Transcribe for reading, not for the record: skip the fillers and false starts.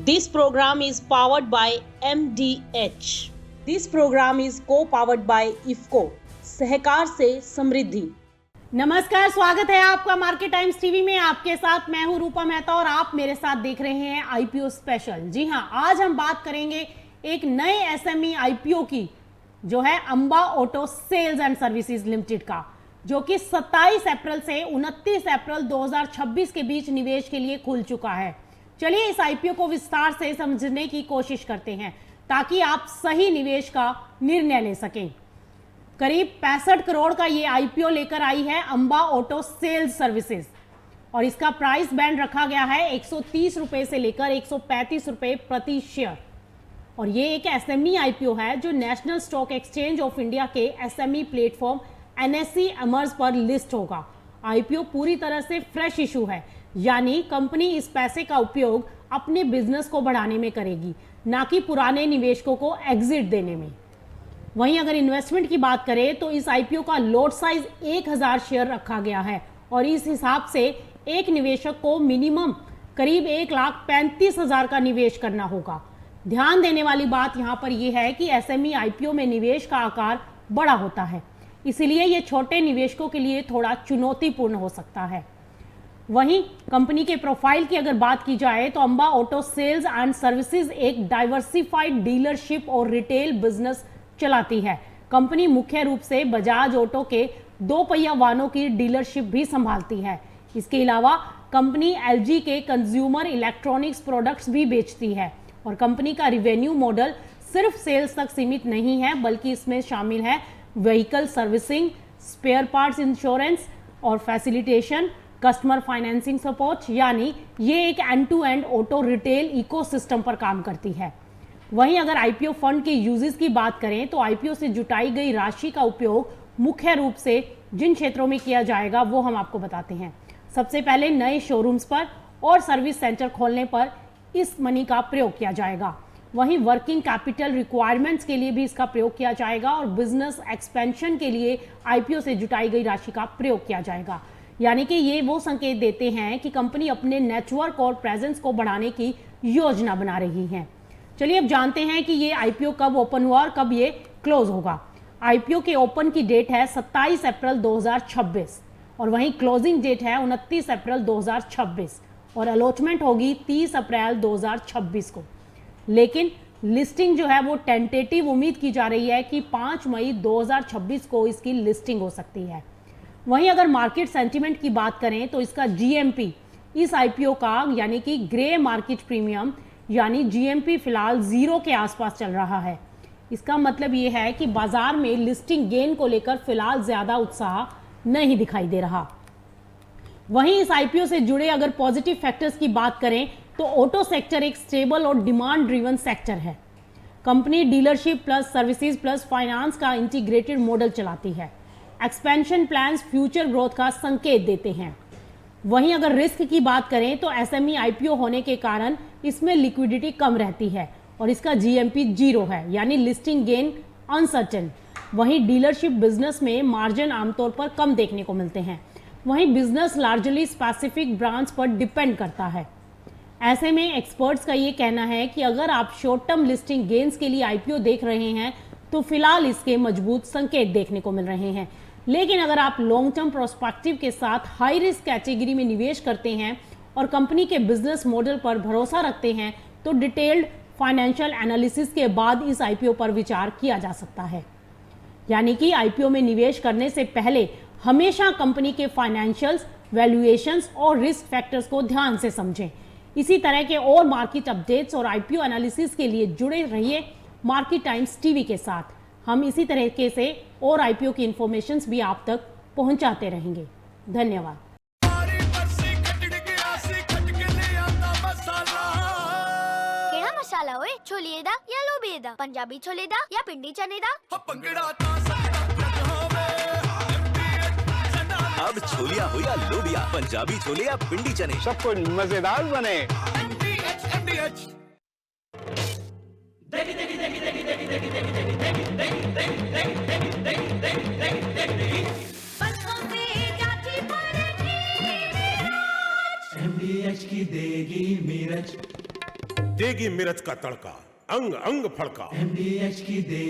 This program is powered by MDH. This program is co-powered by IFCO. सहकार से समृद्धि। नमस्कार, स्वागत है आपका मार्केट टाइम्स टीवी में। आपके साथ मैं हूं रूपा मेहता और आप मेरे साथ देख रहे हैं आईपीओ स्पेशल। जी हां, आज हम बात करेंगे एक नए एसएमई आईपीओ की, जो है Amba auto sales and services limited का, जो कि 27 अप्रैल से 29 अप्रैल 2026 के बीच निवेश के लिए खुल चुका है। चलिए इस आईपीओ को विस्तार से समझने की कोशिश करते हैं ताकि आप सही निवेश का निर्णय ले सकें। करीब 65 करोड़ का ये आईपीओ लेकर आई है अंबा ऑटो सेल्स सर्विसेज और इसका प्राइस बैंड रखा गया है 130 रुपए से लेकर 135 रुपए प्रति शेयर। और ये एक एसएमई आईपीओ है जो national stock exchange of India के एसएमई प्लेटफॉर्म एनएसई अमर्स पर लिस्ट होगा। आईपीओ पूरी तरह से फ्रेश इशू है, यानी कंपनी इस पैसे का उपयोग अपने बिजनेस को बढ़ाने में करेगी, ना कि पुराने निवेशकों को एग्जिट देने में। वहीं अगर इन्वेस्टमेंट की बात करें तो इस आईपीओ का लॉट साइज 1000 शेयर रखा गया है और इस हिसाब से एक निवेशक को मिनिमम करीब 1,35,000 का निवेश करना होगा। ध्यान देने वाली बात यहां पर यह है कि एसएमई आईपीओ में निवेश का आकार बड़ा होता है, इसलिए यह छोटे निवेशकों के लिए थोड़ा चुनौतीपूर्ण हो सकता है। वहीं कंपनी के प्रोफाइल की अगर बात की जाए तो Amba auto sales and services एक डाइवर्सिफाइड डीलरशिप और रिटेल बिजनेस चलाती है। कंपनी मुख्य रूप से बजाज ऑटो के 2 पहिया वाहनों की डीलरशिप भी संभालती है। इसके अलावा कंपनी एलजी के कंज्यूमर इलेक्ट्रॉनिक्स प्रोडक्ट्स भी बेचती है और कंपनी का रिवेन्यू मॉडल सिर्फ सेल्स तक सीमित नहीं है, बल्कि इसमें शामिल है vehicle servicing, spare parts insurance और फैसिलिटेशन, कस्टमर फाइनेंसिंग सपोर्ट, यानी ये एक end to end auto retail ecosystem पर काम करती है। वहीं अगर आईपीओ फंड के यूजेस की बात करें तो आईपीओ से जुटाई गई राशि का उपयोग मुख्य रूप से जिन क्षेत्रों में किया जाएगा वो हम आपको बताते हैं। सबसे पहले नए शोरूम्स पर और सर्विस सेंटर खोलने पर इस मनी का प्रयोग किया जाएगा। वहीं वर्किंग कैपिटल रिक्वायरमेंट्स के लिए भी इसका प्रयोग किया जाएगा और बिजनेस एक्सपेंशन के लिए आईपीओ से जुटाई गई राशि का प्रयोग किया जाएगा। यानी कि ये वो संकेत देते हैं कि कंपनी अपने नेटवर्क और प्रेजेंस को बढ़ाने की योजना बना रही है। चलिए अब जानते हैं कि ये आईपीओ कब ओपन हुआ और कब ये क्लोज होगा। आईपीओ के ओपन की डेट है 27 अप्रैल 2026 और वहीं क्लोजिंग डेट है 29 अप्रैल 2026 और अलॉटमेंट होगी 30 अप्रैल 2026 को। लेकिन लिस्टिंग जो है वो टेंटेटिव उम्मीद की जा रही है कि 5 मई 2026 को इसकी लिस्टिंग हो सकती है। वहीं अगर मार्केट सेंटीमेंट की बात करें तो इसका जीएमपी इस आईपीओ का, यानी कि ग्रे मार्केट प्रीमियम यानी जीएमपी फिलहाल 0 के आसपास चल रहा है। इसका मतलब यह है कि बाजार में लिस्टिंग गेन को लेकर फिलहाल ज्यादा उत्साह नहीं दिखाई दे रहा। वहीं इस आईपीओ से जुड़े अगर पॉजिटिव फैक्टर्स की बात करें तो ऑटो सेक्टर एक स्टेबल और डिमांड ड्रिवन सेक्टर है। Company dealership plus services plus finance का इंटीग्रेटेड मॉडल चलाती है। एक्सपेंशन प्लान्स फ्यूचर ग्रोथ का संकेत देते हैं। वहीं अगर रिस्क की बात करें तो एसएमई आईपीओ होने के कारण इसमें लिक्विडिटी कम रहती है और इसका जीएमपी 0 है, यानी लिस्टिंग गेन अनसर्टेन। वहीं डीलरशिप बिजनेस में मार्जिन आमतौर पर कम देखने को मिलते हैं। वहीं बिजनेस लार्जली स्पेसिफिक ब्रांड्स पर डिपेंड करता है। ऐसे में एक्सपर्ट्स का ये कहना है कि अगर आप शॉर्ट टर्म लिस्टिंग गेन्स के लिए आईपीओ देख रहे हैं तो फिलहाल इसके मजबूत संकेत देखने को मिल रहे हैं। लेकिन अगर आप लॉन्ग टर्म प्रोस्पेक्टिव के साथ हाई रिस्क कैटेगरी में निवेश करते हैं और कंपनी के बिजनेस मॉडल पर भरोसा रखते हैं तो डिटेल्ड फाइनेंशियल एनालिसिस के बाद इस आईपीओ पर विचार किया जा सकता है। यानी कि आईपीओ में निवेश करने से पहले हमेशा कंपनी के फाइनेंशियल्स, वैल्यूएशंस और रिस्क फैक्टर्स को ध्यान से समझें। इसी तरह के और मार्केट अपडेट्स और आईपीओ एनालिसिस के लिए जुड़े रहिए मार्केट टाइम्स टीवी के साथ। हम इसी तरीके से और आईपीओ की इंफॉर्मेशंस भी आप तक पहुंचाते रहेंगे। धन्यवाद। केड़ा मसाला ओए? छोलिए दा या लोबिए दा? पंजाबी छोले दा या पिंडी चने दा? अब छोलिया हो या लोबिया, पंजाबी छोले या पिंडी चने, सब कुछ मजेदार बने। MDH की देगी मिर्च। देगी मिर्च का तड़का, अंग अंग फड़का। MDH की दे